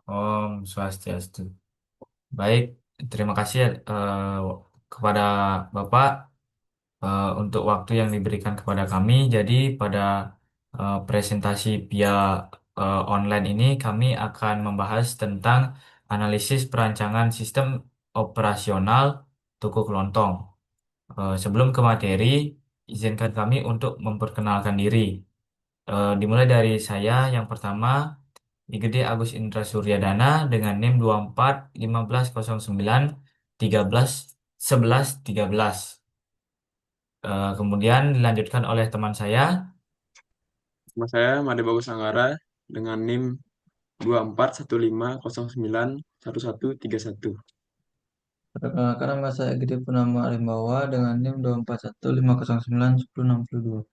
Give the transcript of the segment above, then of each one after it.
Om Swastiastu. Baik, terima kasih ya, kepada Bapak untuk waktu yang diberikan kepada kami. Jadi pada presentasi via online ini kami akan membahas tentang analisis perancangan sistem operasional tuku kelontong. Sebelum ke materi, izinkan kami untuk memperkenalkan diri. Dimulai dari saya yang pertama. IGD Agus Indra Suryadana dengan NIM 24 15 09 13 11 13. Kemudian dilanjutkan oleh teman saya. Nama saya Made Bagus Anggara dengan NIM 2415091131. Perkenalkan nama saya Gede Purnama Arimbawa dengan NIM 24150910662.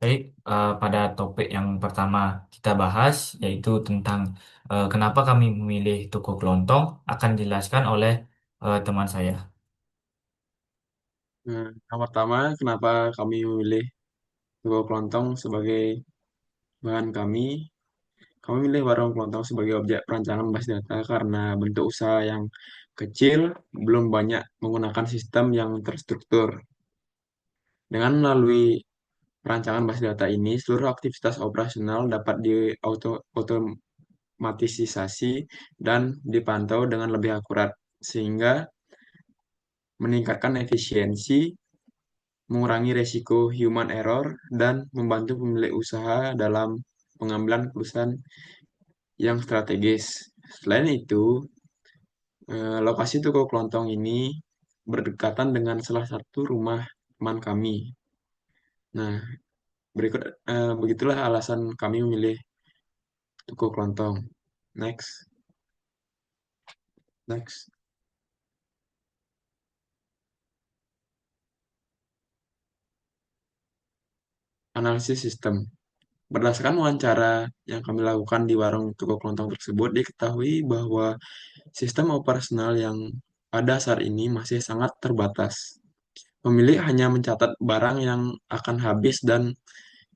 Baik, pada topik yang pertama kita bahas yaitu tentang kenapa kami memilih tuku kelontong akan dijelaskan oleh teman saya. Nah, yang pertama, kenapa kami memilih Tugu Kelontong sebagai bahan kami? Kami memilih warung kelontong sebagai objek perancangan basis data karena bentuk usaha yang kecil, belum banyak menggunakan sistem yang terstruktur. Dengan melalui perancangan basis data ini, seluruh aktivitas operasional dapat diautomatisasi dan dipantau dengan lebih akurat, sehingga meningkatkan efisiensi, mengurangi resiko human error, dan membantu pemilik usaha dalam pengambilan keputusan yang strategis. Selain itu, lokasi toko kelontong ini berdekatan dengan salah satu rumah teman kami. Nah, berikut begitulah alasan kami memilih toko kelontong. Next, next. Analisis sistem. Berdasarkan wawancara yang kami lakukan di warung toko kelontong tersebut, diketahui bahwa sistem operasional yang ada saat ini masih sangat terbatas. Pemilik hanya mencatat barang yang akan habis dan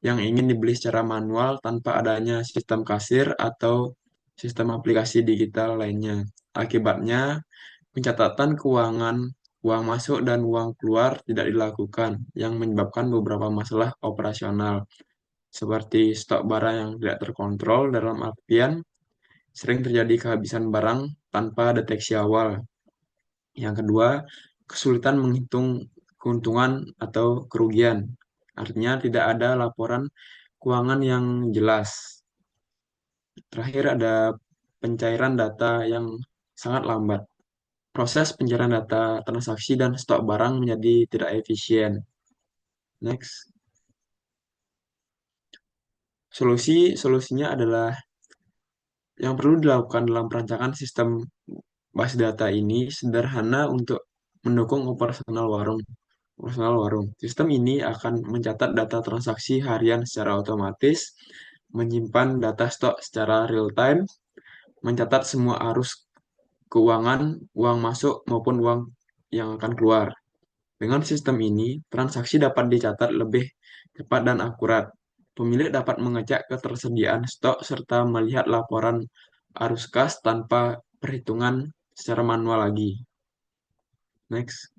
yang ingin dibeli secara manual tanpa adanya sistem kasir atau sistem aplikasi digital lainnya. Akibatnya, pencatatan keuangan, uang masuk dan uang keluar tidak dilakukan, yang menyebabkan beberapa masalah operasional, seperti stok barang yang tidak terkontrol dalam artian sering terjadi kehabisan barang tanpa deteksi awal. Yang kedua, kesulitan menghitung keuntungan atau kerugian. Artinya tidak ada laporan keuangan yang jelas. Terakhir ada pencairan data yang sangat lambat. Proses pencairan data transaksi dan stok barang menjadi tidak efisien. Next. Solusinya adalah yang perlu dilakukan dalam perancangan sistem basis data ini sederhana untuk mendukung operasional warung. Sistem ini akan mencatat data transaksi harian secara otomatis, menyimpan data stok secara real time, mencatat semua arus keuangan, uang masuk maupun uang yang akan keluar. Dengan sistem ini, transaksi dapat dicatat lebih cepat dan akurat. Pemilik dapat mengecek ketersediaan stok serta melihat laporan arus kas tanpa perhitungan secara manual lagi. Next.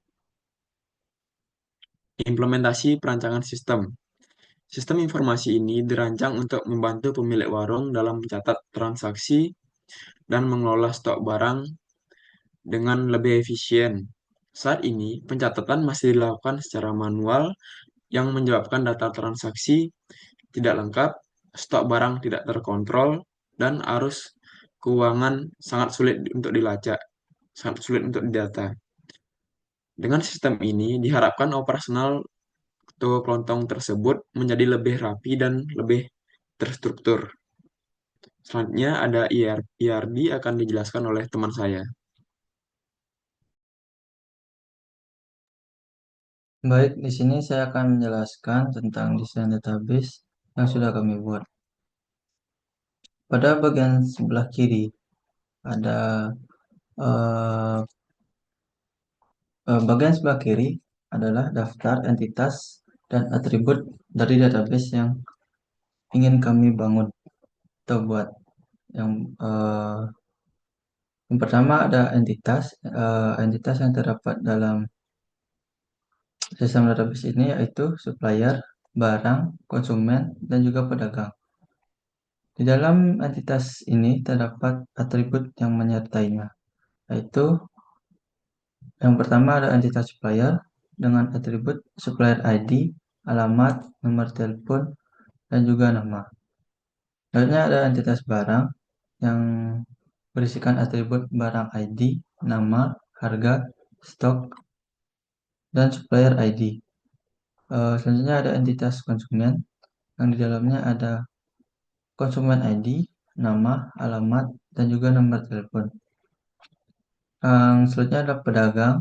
Implementasi perancangan sistem. Sistem informasi ini dirancang untuk membantu pemilik warung dalam mencatat transaksi dan mengelola stok barang dengan lebih efisien. Saat ini, pencatatan masih dilakukan secara manual yang menyebabkan data transaksi tidak lengkap, stok barang tidak terkontrol, dan arus keuangan sangat sulit untuk dilacak, sangat sulit untuk didata. Dengan sistem ini, diharapkan operasional toko kelontong tersebut menjadi lebih rapi dan lebih terstruktur. Selanjutnya ada IRD akan dijelaskan oleh teman saya. Baik, di sini saya akan menjelaskan tentang desain database yang sudah kami buat. Pada bagian sebelah kiri ada eh, bagian sebelah kiri adalah daftar entitas dan atribut dari database yang ingin kami bangun atau buat. Yang eh, yang pertama ada entitas yang terdapat dalam sistem database ini yaitu supplier, barang, konsumen, dan juga pedagang. Di dalam entitas ini terdapat atribut yang menyertainya, yaitu yang pertama ada entitas supplier dengan atribut supplier ID, alamat, nomor telepon, dan juga nama. Selanjutnya ada entitas barang yang berisikan atribut barang ID, nama, harga, stok, dan supplier ID. Selanjutnya ada entitas konsumen yang di dalamnya ada konsumen ID, nama, alamat, dan juga nomor telepon. Yang selanjutnya ada pedagang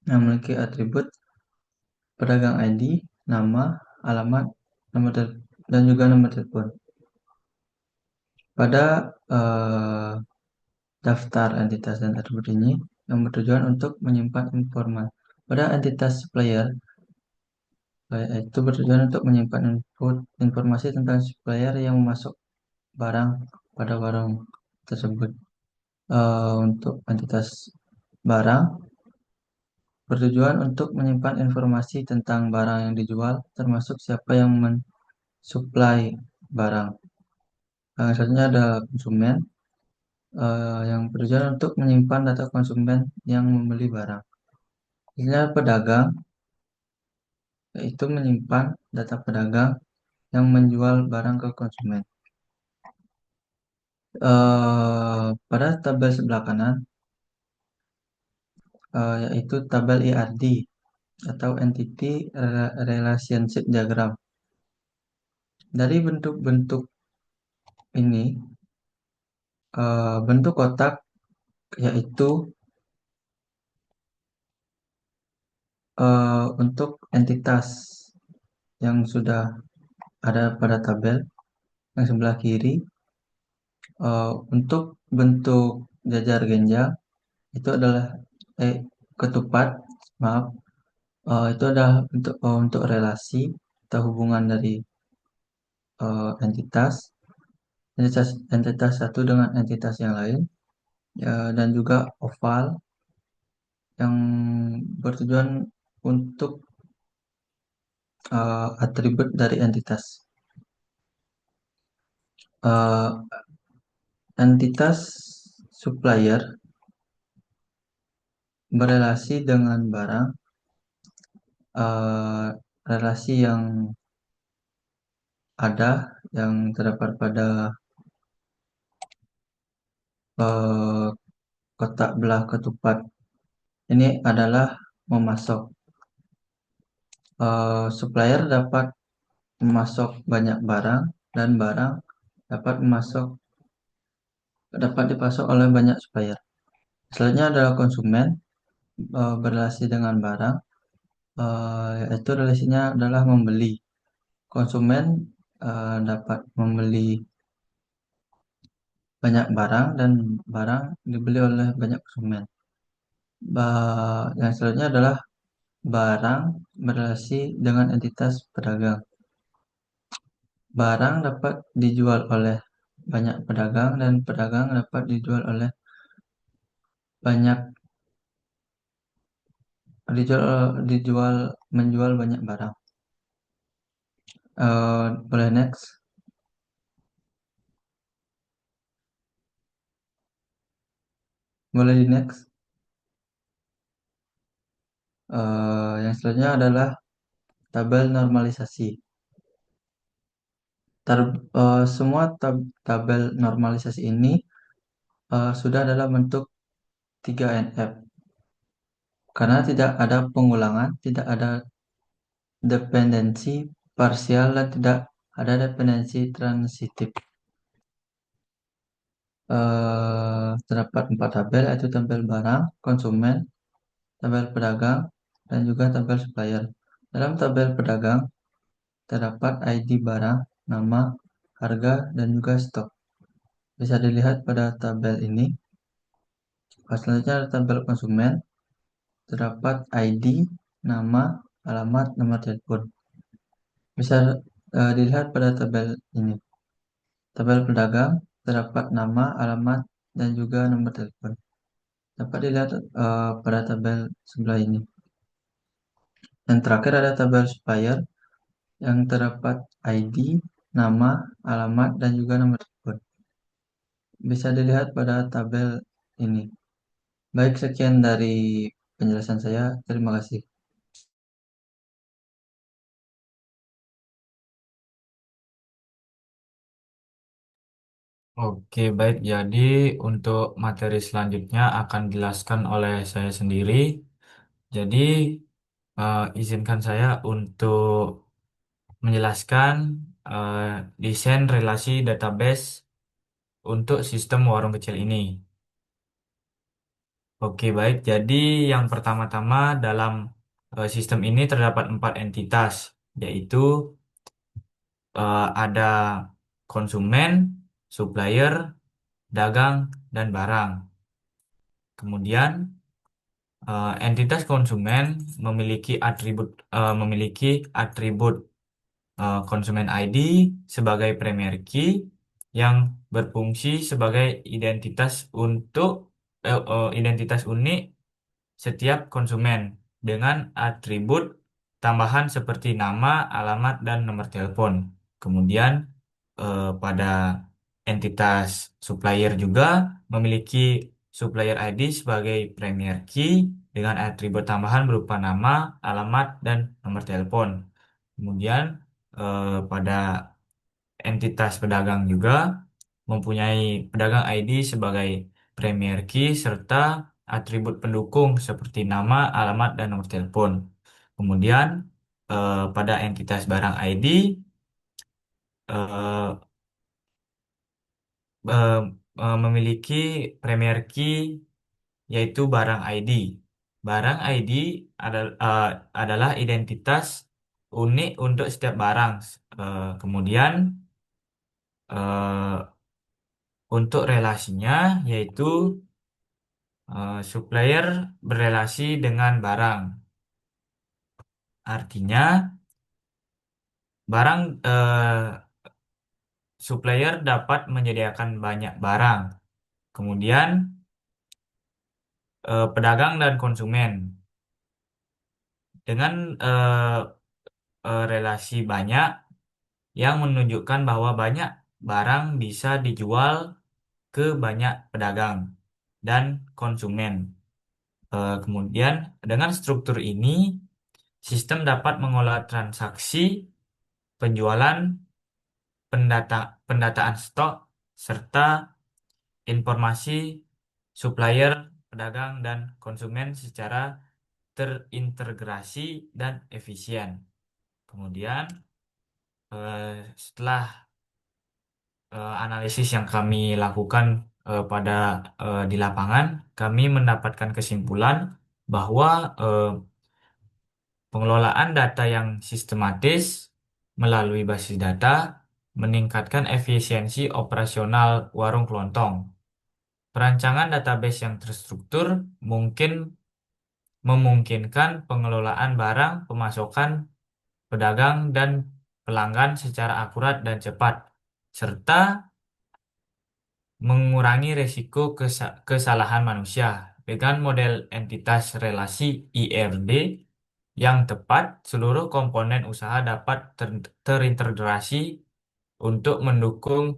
yang memiliki atribut pedagang ID, nama, alamat, dan juga nomor telepon. Pada daftar entitas dan atribut ini yang bertujuan untuk menyimpan informasi. Pada entitas supplier itu bertujuan untuk menyimpan informasi tentang supplier yang masuk barang pada warung tersebut. Untuk entitas barang bertujuan untuk menyimpan informasi tentang barang yang dijual, termasuk siapa yang mensuplai barang. Selanjutnya ada konsumen yang bertujuan untuk menyimpan data konsumen yang membeli barang. Selanjutnya pedagang yaitu menyimpan data pedagang yang menjual barang ke konsumen. Pada tabel sebelah kanan yaitu tabel ERD atau Entity Relationship Diagram. Dari bentuk-bentuk ini, bentuk kotak yaitu untuk entitas yang sudah ada pada tabel yang sebelah kiri. Untuk bentuk jajar genjang itu adalah ketupat, maaf, itu adalah untuk relasi atau hubungan dari entitas entitas satu dengan entitas yang lain, dan juga oval yang bertujuan untuk atribut dari entitas. Uh, Entitas supplier berelasi dengan barang, relasi yang ada yang terdapat pada kotak belah ketupat ini adalah memasok. Supplier dapat memasok banyak barang dan barang dapat dipasok oleh banyak supplier. Selanjutnya adalah konsumen berrelasi dengan barang, yaitu relasinya adalah membeli. Konsumen dapat membeli banyak barang dan barang dibeli oleh banyak konsumen. Yang selanjutnya adalah barang berrelasi dengan entitas pedagang. Barang dapat dijual oleh banyak pedagang dan pedagang dapat dijual oleh banyak menjual banyak barang. Boleh next. Boleh di next. Yang selanjutnya adalah tabel normalisasi. Semua tabel normalisasi ini sudah dalam bentuk 3NF. Karena tidak ada pengulangan, tidak ada dependensi parsial, dan tidak ada dependensi transitif. Terdapat 4 tabel, yaitu tabel barang, konsumen, tabel pedagang, dan juga tabel supplier. Dalam tabel pedagang terdapat ID barang, nama, harga, dan juga stok. Bisa dilihat pada tabel ini. Selanjutnya ada tabel konsumen, terdapat ID, nama, alamat, nomor telepon. Bisa dilihat pada tabel ini. Tabel pedagang terdapat nama, alamat, dan juga nomor telepon. Dapat dilihat pada tabel sebelah ini. Yang terakhir ada tabel supplier yang terdapat ID, nama, alamat, dan juga nomor telepon. Bisa dilihat pada tabel ini. Baik, sekian dari penjelasan saya. Terima kasih. Oke, baik. Jadi untuk materi selanjutnya akan dijelaskan oleh saya sendiri. Jadi izinkan saya untuk menjelaskan desain relasi database untuk sistem warung kecil ini. Oke, baik. Jadi yang pertama-tama dalam sistem ini terdapat 4 entitas, yaitu ada konsumen, supplier, dagang, dan barang. Kemudian entitas konsumen memiliki atribut konsumen ID sebagai primary key yang berfungsi sebagai identitas unik setiap konsumen dengan atribut tambahan seperti nama, alamat, dan nomor telepon. Kemudian pada entitas supplier juga memiliki supplier ID sebagai premier key dengan atribut tambahan berupa nama, alamat, dan nomor telepon. Kemudian pada entitas pedagang juga mempunyai pedagang ID sebagai premier key serta atribut pendukung seperti nama, alamat, dan nomor telepon. Kemudian pada entitas barang ID eh, eh, memiliki premier key yaitu barang ID. Barang ID adalah identitas unik untuk setiap barang. Kemudian eh, untuk relasinya yaitu supplier berelasi dengan barang. Artinya barang supplier dapat menyediakan banyak barang. Kemudian pedagang dan konsumen dengan relasi banyak yang menunjukkan bahwa banyak barang bisa dijual ke banyak pedagang dan konsumen. Kemudian dengan struktur ini sistem dapat mengolah transaksi penjualan, pendataan stok, serta informasi supplier, pedagang, dan konsumen secara terintegrasi dan efisien. Kemudian, setelah analisis yang kami lakukan di lapangan, kami mendapatkan kesimpulan bahwa pengelolaan data yang sistematis melalui basis data meningkatkan efisiensi operasional warung kelontong. Perancangan database yang terstruktur mungkin memungkinkan pengelolaan barang, pemasokan, pedagang, dan pelanggan secara akurat dan cepat, serta mengurangi risiko kesalahan manusia. Dengan model entitas relasi IRD yang tepat, seluruh komponen usaha dapat terintegrasi untuk mendukung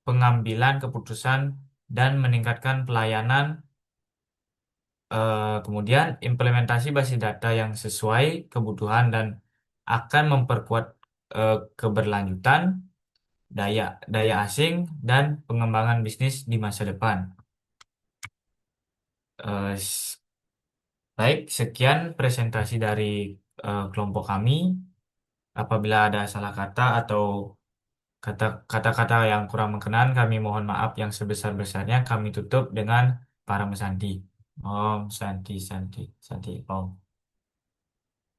pengambilan keputusan dan meningkatkan pelayanan. Kemudian implementasi basis data yang sesuai kebutuhan dan akan memperkuat keberlanjutan daya daya asing dan pengembangan bisnis di masa depan. Eh, s- Baik, sekian presentasi dari kelompok kami. Apabila ada salah kata atau kata-kata yang kurang berkenan, kami mohon maaf yang sebesar-besarnya. Kami tutup dengan para mesanti. Om Santi Santi Santi Om.